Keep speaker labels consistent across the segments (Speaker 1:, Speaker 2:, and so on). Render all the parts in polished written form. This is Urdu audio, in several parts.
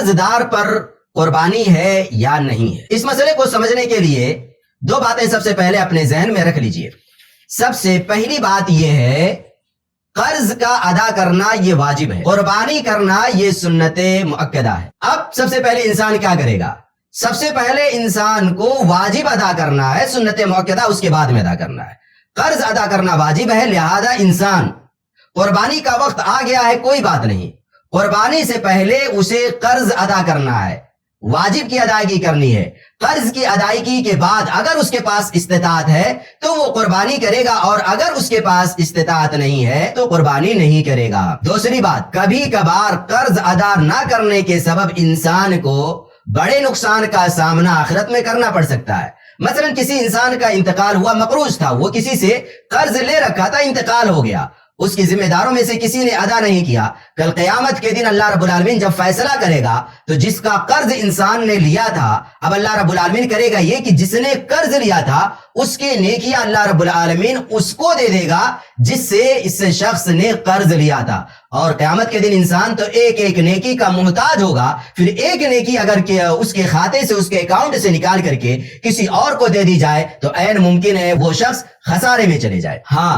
Speaker 1: قرض دار پر قربانی ہے یا نہیں ہے؟ اس مسئلے کو سمجھنے کے لیے دو باتیں سب سے پہلے اپنے ذہن میں رکھ لیجئے۔ سب سے پہلی بات یہ ہے، قرض کا ادا کرنا یہ واجب ہے، قربانی کرنا یہ سنت مؤکدہ ہے۔ اب سب سے پہلے انسان کیا کرے گا؟ سب سے پہلے انسان کو واجب ادا کرنا ہے، سنت مؤکدہ اس کے بعد میں ادا کرنا ہے۔ قرض ادا کرنا واجب ہے، لہذا انسان قربانی کا وقت آ گیا ہے، کوئی بات نہیں، قربانی سے پہلے اسے قرض ادا کرنا ہے، واجب کی ادائیگی کرنی ہے۔ قرض کی ادائیگی کے بعد اگر اس کے پاس استطاعت ہے تو وہ قربانی کرے گا، اور اگر اس کے پاس استطاعت نہیں ہے تو قربانی نہیں کرے گا۔ دوسری بات، کبھی کبھار قرض ادا نہ کرنے کے سبب انسان کو بڑے نقصان کا سامنا آخرت میں کرنا پڑ سکتا ہے۔ مثلا کسی انسان کا انتقال ہوا، مقروض تھا، وہ کسی سے قرض لے رکھا تھا، انتقال ہو گیا، اس کی ذمہ داروں میں سے کسی نے ادا نہیں کیا۔ کل قیامت کے دن اللہ رب العالمین جب فیصلہ کرے گا تو جس کا قرض انسان نے لیا تھا، اب اللہ رب العالمین کرے گا یہ کہ جس نے قرض لیا تھا اس کی نیکیاں اللہ رب العالمین اس کو دے دے گا جس سے اس شخص نے قرض لیا تھا۔ اور قیامت کے دن انسان تو ایک ایک نیکی کا محتاج ہوگا، پھر ایک نیکی اگر اس کے کھاتے سے، اس کے اکاؤنٹ سے نکال کر کے کسی اور کو دے دی جائے تو عین ممکن ہے وہ شخص خسارے میں چلے جائے۔ ہاں،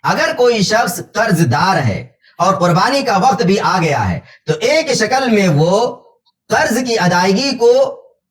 Speaker 1: اگر کوئی شخص قرض دار ہے اور قربانی کا وقت بھی آ گیا ہے تو ایک شکل میں وہ قرض کی ادائیگی کو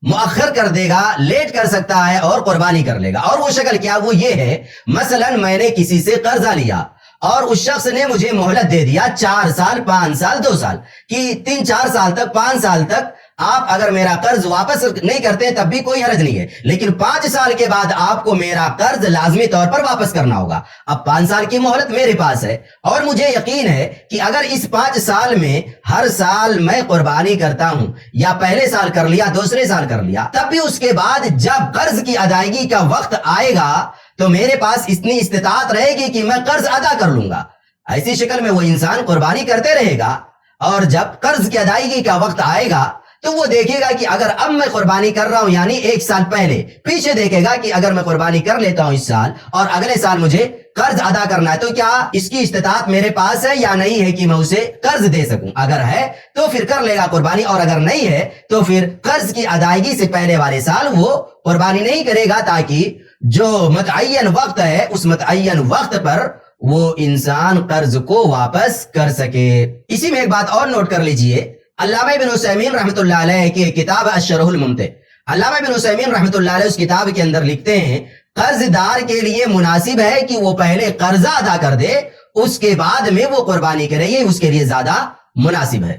Speaker 1: مؤخر کر دے گا، لیٹ کر سکتا ہے اور قربانی کر لے گا۔ اور وہ شکل کیا؟ وہ یہ ہے، مثلا میں نے کسی سے قرضہ لیا اور اس شخص نے مجھے مہلت دے دیا 4 سال، 5 سال، 2 سال کی، 3-4 سال تک، 5 سال تک آپ اگر میرا قرض واپس نہیں کرتے تب بھی کوئی حرج نہیں ہے، لیکن 5 سال کے بعد آپ کو میرا قرض لازمی طور پر واپس کرنا ہوگا۔ اب 5 سال کی مہلت میرے پاس ہے اور مجھے یقین ہے کہ اگر اس 5 سال میں ہر سال میں قربانی کرتا ہوں، یا پہلے سال کر لیا، دوسرے سال کر لیا، تب بھی اس کے بعد جب قرض کی ادائیگی کا وقت آئے گا تو میرے پاس اتنی استطاعت رہے گی کہ میں قرض ادا کر لوں گا۔ ایسی شکل میں وہ انسان قربانی کرتے رہے گا، اور جب قرض کی ادائیگی کا وقت آئے گا تو وہ دیکھے گا کہ اگر اب میں قربانی کر رہا ہوں، یعنی 1 سال پہلے، پیچھے دیکھے گا کہ اگر میں قربانی کر لیتا ہوں اس سال اور اگلے سال مجھے قرض ادا کرنا ہے تو کیا اس کی استطاعت میرے پاس ہے یا نہیں ہے کہ میں اسے قرض دے سکوں؟ اگر ہے تو پھر کر لے گا قربانی، اور اگر نہیں ہے تو پھر قرض کی ادائیگی سے پہلے والے سال وہ قربانی نہیں کرے گا، تاکہ جو متعین وقت ہے اس متعین وقت پر وہ انسان قرض کو واپس کر سکے۔ اسی میں ایک بات اور نوٹ کر لیجئے، علامہ ابن عثیمین رحمۃ اللہ علیہ کی کتاب الشرح الممتع، علامہ ابن عثیمین رحمۃ اللہ علیہ اس کتاب کے اندر لکھتے ہیں، قرض دار کے لیے مناسب ہے کہ وہ پہلے قرضہ ادا کر دے، اس کے بعد میں وہ قربانی کرے، یہ اس کے لیے زیادہ مناسب ہے۔